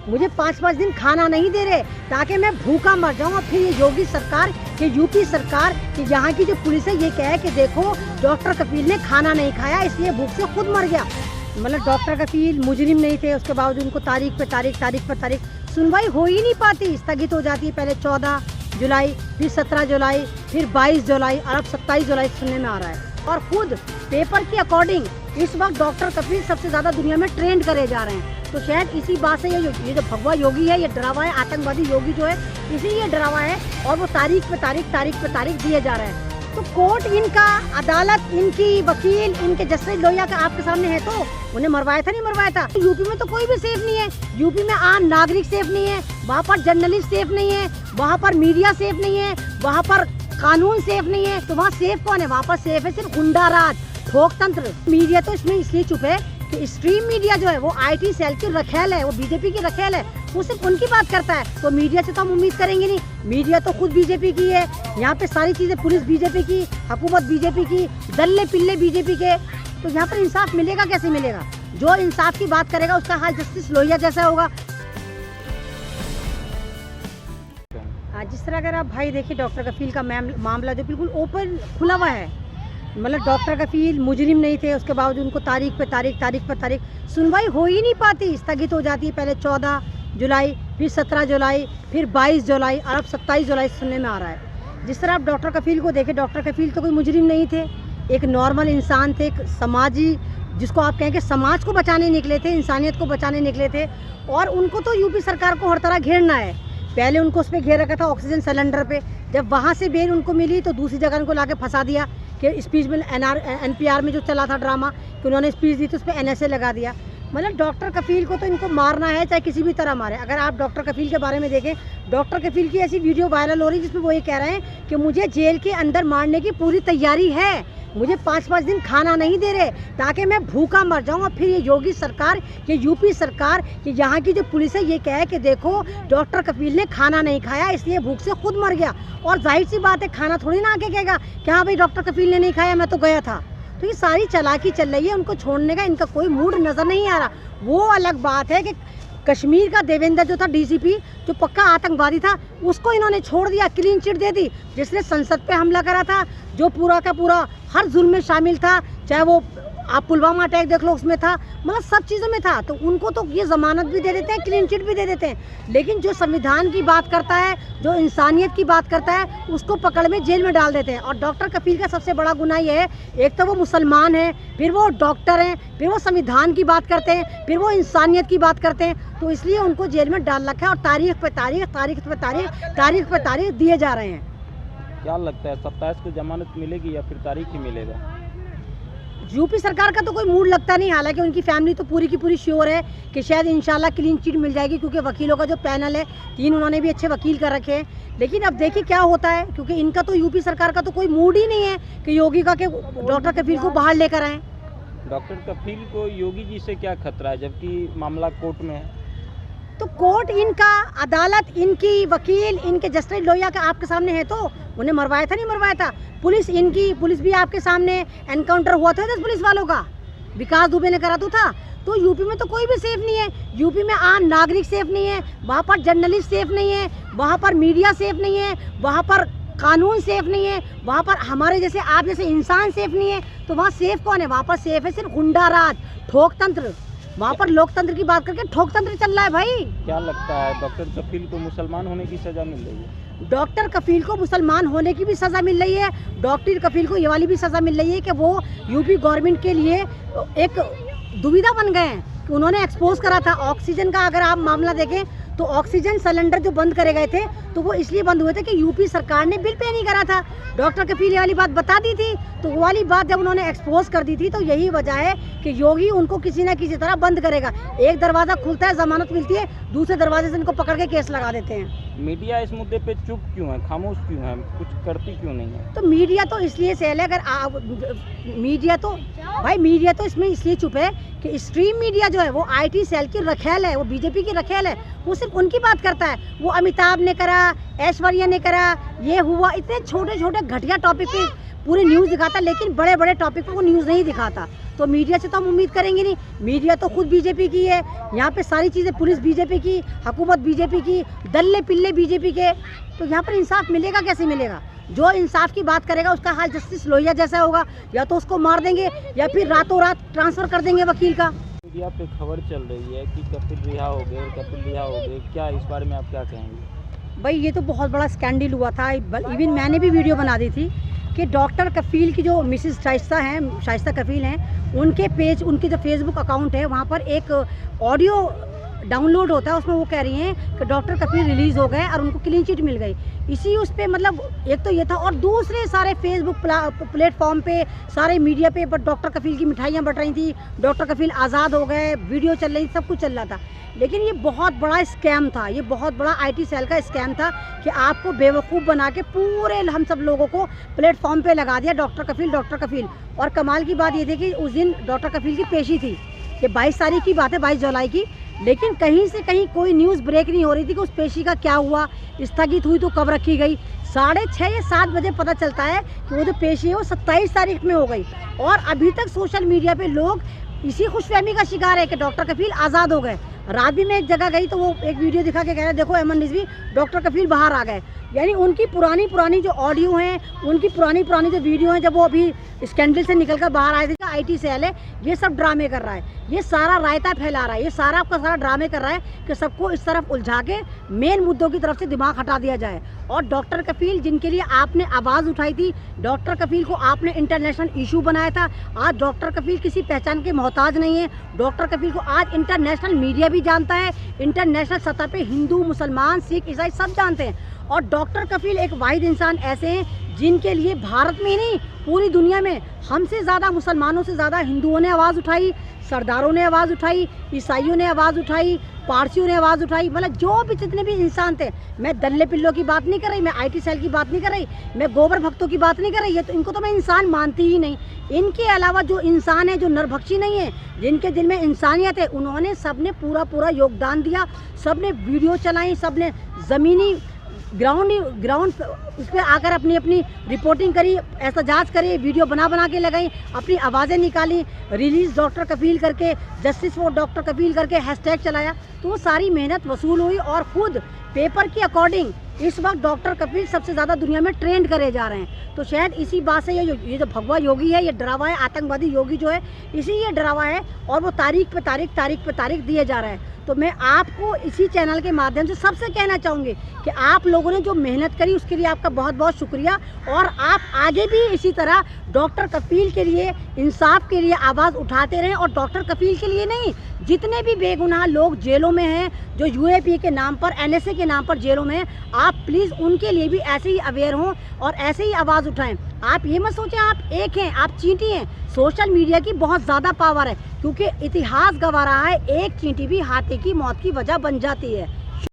मुझे 5-5 दिन खाना नहीं दे रहे ताकि मैं भूखा मर जाऊं। और फिर ये योगी सरकार, ये यूपी सरकार, कि यहाँ की जो पुलिस है ये कहे कि देखो डॉक्टर कफील ने खाना नहीं खाया इसलिए भूख से खुद मर गया। मतलब डॉक्टर कफील मुजरिम नहीं थे, उसके बावजूद उनको तारीख पे तारीख सुनवाई हो ही नहीं पाती, स्थगित हो जाती है। पहले 14 जुलाई, फिर 17 जुलाई, फिर 22 जुलाई और अब 27 जुलाई सुनने में आ रहा है। और खुद पेपर के अकॉर्डिंग इस वक्त डॉक्टर कफील सबसे ज़्यादा दुनिया में ट्रेंड करे जा रहे हैं। तो शायद इसी बात से ये जो भगवा योगी है, ये डरावा है, आतंकवादी योगी जो है, इसीलिए डरावा है और वो तारीख पे तारीख दिए जा रहे हैं। तो कोर्ट इनका, अदालत इनकी, वकील इनके, जस्टिस लोहिया का आपके सामने है। तो उन्हें मरवाया था, नहीं मरवाया था। यूपी में तो कोई भी सेफ नहीं है, यूपी में आम नागरिक सेफ नहीं है, वहाँ पर जर्नलिस्ट सेफ नहीं है, वहाँ पर मीडिया सेफ नहीं है, वहाँ पर कानून सेफ नहीं है। तो वहाँ सेफ कौन है? वहाँ पर सेफ है सिर्फ गुंडा राज, ठोक तंत्र। मीडिया तो इसमें इसलिए चुप है कि स्ट्रीम मीडिया जो है वो IT सेल की रखेल है, वो बीजेपी की रखेल है, वो सिर्फ उनकी बात करता है। तो मीडिया से तो हम उम्मीद करेंगे नहीं, मीडिया तो खुद बीजेपी की है। यहाँ पे सारी चीजें, पुलिस बीजेपी की, हुकूमत बीजेपी की, दल्ले पिल्ले बीजेपी के। तो यहाँ पर इंसाफ मिलेगा कैसे मिलेगा? जो इंसाफ की बात करेगा उसका हाल जस्टिस लोहिया जैसा होगा। जिस तरह अगर आप भाई देखिए डॉक्टर कफील का मामला जो बिल्कुल ओपन खुला हुआ है, मतलब डॉक्टर कफील मुजरिम नहीं थे, उसके बावजूद उनको तारीख पे तारीख सुनवाई हो ही नहीं पाती, स्थगित हो जाती है। पहले 14 जुलाई, फिर 17 जुलाई, फिर 22 जुलाई और अब 27 जुलाई सुनने में आ रहा है। जिस तरह आप डॉक्टर कफील को देखें, डॉक्टर कफील तो कोई मुजरिम नहीं थे, एक नॉर्मल इंसान थे, एक समाजी, जिसको आप कहें कि समाज को बचाने निकले थे, इंसानियत को बचाने निकले थे। और उनको तो यूपी सरकार को हर तरह घेरना है। पहले उनको उस पर घेर रखा था ऑक्सीजन सिलेंडर पे, जब वहाँ से बेल उनको मिली तो दूसरी जगह उनको लाके फंसा दिया कि स्पीच में NPR में जो चला था ड्रामा कि उन्होंने स्पीच दी तो उस पर NSA लगा दिया। मतलब डॉक्टर कफील को तो इनको मारना है, चाहे किसी भी तरह मारे। अगर आप डॉक्टर कफील के बारे में देखें, डॉक्टर कफील की ऐसी वीडियो वायरल हो रही है जिसमें वो ये कह रहे हैं कि मुझे जेल के अंदर मारने की पूरी तैयारी है, मुझे 5-5 दिन खाना नहीं दे रहे ताकि मैं भूखा मर जाऊं। और फिर ये योगी सरकार, ये यूपी सरकार, कि यहाँ की जो पुलिस है ये कहे कि देखो डॉक्टर कफील ने खाना नहीं खाया इसलिए भूख से खुद मर गया। और जाहिर सी बात है, खाना थोड़ी ना आके कहेगा कि हाँ भाई डॉक्टर कफील ने नहीं खाया, मैं तो गया था। तो ये सारी चालाकी चल रही है, उनको छोड़ने का इनका कोई मूड नज़र नहीं आ रहा। वो अलग बात है कि कश्मीर का देवेंद्र जो था DCP, जो पक्का आतंकवादी था, उसको इन्होंने छोड़ दिया, क्लीन चिट दे दी। जिसने संसद पे हमला करा था, जो पूरा का पूरा हर जुल्म में शामिल था, चाहे वो आप पुलवामा अटैक देख लो उसमें था, मतलब सब चीज़ों में था। तो उनको तो ये ज़मानत भी दे देते हैं, क्लीन चिट भी दे देते हैं। लेकिन जो संविधान की बात करता है, जो इंसानियत की बात करता है, उसको पकड़ में जेल में डाल देते हैं। और डॉक्टर कफील का सबसे बड़ा गुनाह ये है, एक तो वो मुसलमान हैं, फिर वो डॉक्टर हैं, फिर वो संविधान की बात करते हैं, फिर वो इंसानियत की बात करते हैं। तो इसलिए उनको जेल में डाल रखा है और तारीख पे तारीख दिए जा रहे हैं। क्या लगता है 27 को जमानत मिलेगी या फिर तारीख ही मिलेगा? यूपी सरकार का तो कोई मूड लगता नहीं, हालांकि उनकी फैमिली तो पूरी की पूरी श्योर है कि शायद इंशाल्लाह क्लीन चिट मिल जाएगी, क्योंकि वकीलों का जो पैनल है 3 उन्होंने भी अच्छे वकील कर रखे हैं। लेकिन अब देखिए क्या होता है, क्योंकि इनका तो यूपी सरकार का तो कोई मूड ही नहीं है कि योगी का के डॉक्टर कफील को बाहर लेकर आए। डॉक्टर कफील को योगी जी से क्या खतरा है, जबकि मामला कोर्ट में है? तो कोर्ट इनका, अदालत इनकी, वकील इनके, जस्टिस लोहिया का आपके सामने है। तो उन्हें मरवाया था, नहीं मरवाया था। पुलिस इनकी, पुलिस भी आपके सामने, एनकाउंटर हुआ था 10 पुलिस वालों का, विकास दुबे ने करा तो था। तो यूपी में तो कोई भी सेफ नहीं है, यूपी में आम नागरिक सेफ नहीं है, वहाँ पर जर्नलिस्ट सेफ नहीं है, वहाँ पर मीडिया सेफ नहीं है, वहाँ पर कानून सेफ नहीं है, वहाँ पर हमारे जैसे आप जैसे इंसान सेफ नहीं है। तो वहाँ सेफ कौन है? वहाँ पर सेफ है सिर्फ गुंडा राज, ठोक तंत्र। वहाँ पर लोकतंत्र की बात करके ठोक तंत्र चल रहा है भाई। क्या लगता है डॉक्टर कफील को मुसलमान होने की सजा मिल रही है? डॉक्टर कफील को मुसलमान होने की भी सज़ा मिल रही है, डॉक्टर कफील को ये वाली भी सज़ा मिल रही है कि वो यूपी गवर्नमेंट के लिए एक दुविधा बन गए हैं कि उन्होंने एक्सपोज करा था ऑक्सीजन का। अगर आप मामला देखें तो ऑक्सीजन सिलेंडर जो बंद करे गए थे तो वो इसलिए बंद हुए थे कि यूपी सरकार ने बिल पे नहीं करा था। डॉक्टर कफील ये वाली बात बता दी थी, तो वो वाली बात जब उन्होंने एक्सपोज कर दी थी तो यही वजह है कि योगी उनको किसी न किसी तरह बंद करेगा। एक दरवाज़ा खुलता है, जमानत मिलती है, दूसरे दरवाजे से इनको पकड़ के केस लगा देते हैं। मीडिया इस मुद्दे पे चुप क्यों है, खामोश क्यों है, कुछ करती क्यों नहीं है? तो मीडिया तो इसलिए सेल है, मीडिया तो इसमें इसलिए चुप है कि स्ट्रीम मीडिया जो है वो IT सेल की रखेल है, वो बीजेपी की रखेल है, वो सिर्फ उनकी बात करता है। वो अमिताभ ने करा, ऐश्वर्या ने करा, ये हुआ, इतने छोटे छोटे घटिया टॉपिक पे पूरी न्यूज़ दिखाता, लेकिन बड़े बड़े टॉपिक को न्यूज़ नहीं दिखाता। तो मीडिया से तो हम उम्मीद करेंगे नहीं, मीडिया तो खुद बीजेपी की है, यहाँ पे सारी चीज़ें पुलिस बीजेपी की, हुकूमत बीजेपी की, दल्ले पिल्ले बीजेपी के, तो यहाँ पर इंसाफ मिलेगा कैसे मिलेगा? जो इंसाफ की बात करेगा उसका हाल जस्टिस लोहिया जैसा होगा, या तो उसको मार देंगे या फिर रातों रात ट्रांसफ़र कर देंगे वकील का। मीडिया पे खबर चल रही है कि कपिल रिहा हो गए, कपिल रिहा हो गए, क्या इस बारे में आप क्या कहेंगे? भाई ये तो बहुत बड़ा स्कैंडल हुआ था, इवन मैंने भी वीडियो बना दी थी कि डॉक्टर कफील की जो मिसिस शाइस्ता कफील हैं, उनके पेज, उनके जो फेसबुक अकाउंट है वहाँ पर एक ऑडियो डाउनलोड होता है, उसमें वो कह रही हैं कि डॉक्टर कफील रिलीज़ हो गए और उनको क्लीन चिट मिल गई। इसी उस पर मतलब एक तो ये था, और दूसरे सारे फेसबुक प्लेटफॉर्म पे, सारे मीडिया पे पर डॉक्टर कफील की मिठाइयाँ बट रही थी, डॉक्टर कफील आज़ाद हो गए, वीडियो चल रही, सब कुछ चल रहा था। लेकिन ये बहुत बड़ा स्कैम था, ये बहुत बड़ा IT सेल का स्कैम था कि आपको बेवकूफ़ बना के पूरे हम सब लोगों को प्लेटफॉर्म पे लगा दिया डॉक्टर कफील। और कमाल की बात ये थी कि उस दिन डॉक्टर कफील की पेशी थी, ये 22 तारीख की बात है, 22 जुलाई की, लेकिन कहीं से कहीं कोई न्यूज़ ब्रेक नहीं हो रही थी कि उस पेशी का क्या हुआ, स्थगित हुई तो कब रखी गई। 6:30 या 7 बजे पता चलता है कि वो जो पेशी है वो 27 तारीख में हो गई, और अभी तक सोशल मीडिया पे लोग इसी खुशफहमी का शिकार है कि डॉक्टर कफील आज़ाद हो गए। रात भी मैं एक जगह गई तो वो एक वीडियो दिखा के कह रहे देखो अहमद रिजवी, डॉक्टर कफील बाहर आ गए। यानी उनकी पुरानी जो ऑडियो हैं, उनकी पुरानी जो वीडियो हैं, जब वो अभी स्कैंडल से निकलकर बाहर आए थे, IT सेल है ये सब ड्रामे कर रहा है, ये सारा रायता फैला रहा है, ये सारा आपका सारा ड्रामे कर रहा है कि सबको इस तरफ उलझा के मेन मुद्दों की तरफ से दिमाग हटा दिया जाए। और डॉक्टर कफील जिनके लिए आपने आवाज़ उठाई थी, डॉक्टर कफील को आपने इंटरनेशनल इशू बनाया था, आज डॉक्टर कफील किसी पहचान के मोहताज नहीं है। डॉक्टर कफील को आज इंटरनेशनल मीडिया भी जानता है, इंटरनेशनल सतह पे हिंदू, मुसलमान, सिख, ईसाई सब जानते हैं। और डॉक्टर कफील एक वाहिद इंसान ऐसे हैं जिनके लिए भारत में ही नहीं पूरी दुनिया में हमसे ज़्यादा, मुसलमानों से ज़्यादा हिंदुओं ने आवाज़ उठाई, सरदारों ने आवाज़ उठाई, ईसाइयों ने आवाज़ उठाई, पारसियों ने आवाज़ उठाई, मतलब जो भी जितने भी इंसान थे। मैं दल्ले पिल्लों की बात नहीं कर रही, मैं IT सेल की बात नहीं कर रही, मैं गोबर भक्तों की बात नहीं कर रही, ये तो इनको तो मैं इंसान मानती ही नहीं। इनके अलावा जो इंसान है, जो नरभक्षी नहीं है, जिनके दिल में इंसानियत है, उन्होंने सब ने पूरा योगदान दिया, सब ने वीडियो चलाई, सब ने ज़मीनी ग्राउंड उस पर आकर अपनी रिपोर्टिंग करी, एहतजाज करी, वीडियो बना के लगाई, अपनी आवाज़ें निकाली, रिलीज़ डॉक्टर कफील करके, जस्टिस फॉर डॉक्टर कफील करके हैशटैग चलाया, तो वो सारी मेहनत वसूल हुई। और ख़ुद पेपर के अकॉर्डिंग इस वक्त डॉक्टर कफील सबसे ज़्यादा दुनिया में ट्रेंड करे जा रहे हैं। तो शायद इसी बात से ये जो भगवा योगी है, ये डरावा है, आतंकवादी योगी जो है, इसी ये डरावा है, और वो तारीख पे तारीख दिए जा रहा है। तो मैं आपको इसी चैनल के माध्यम से सबसे कहना चाहूँगी कि आप लोगों ने जो मेहनत करी उसके लिए आपका बहुत बहुत शुक्रिया, और आप आगे भी इसी तरह डॉक्टर कफील के लिए, इंसाफ के लिए आवाज़ उठाते रहें। और डॉक्टर कफील के लिए नहीं, जितने भी बेगुनाह लोग जेलों में हैं, जो UAP के नाम पर, NSA के नाम पर जेलों में हैं, आप प्लीज़ उनके लिए भी ऐसे ही अवेयर हों और ऐसे ही आवाज़ उठाएं। आप ये मत सोचें आप एक हैं, आप चींटी हैं। सोशल मीडिया की बहुत ज़्यादा पावर है, क्योंकि इतिहास गवा रहा है, एक चींटी भी हाथी की मौत की वजह बन जाती है।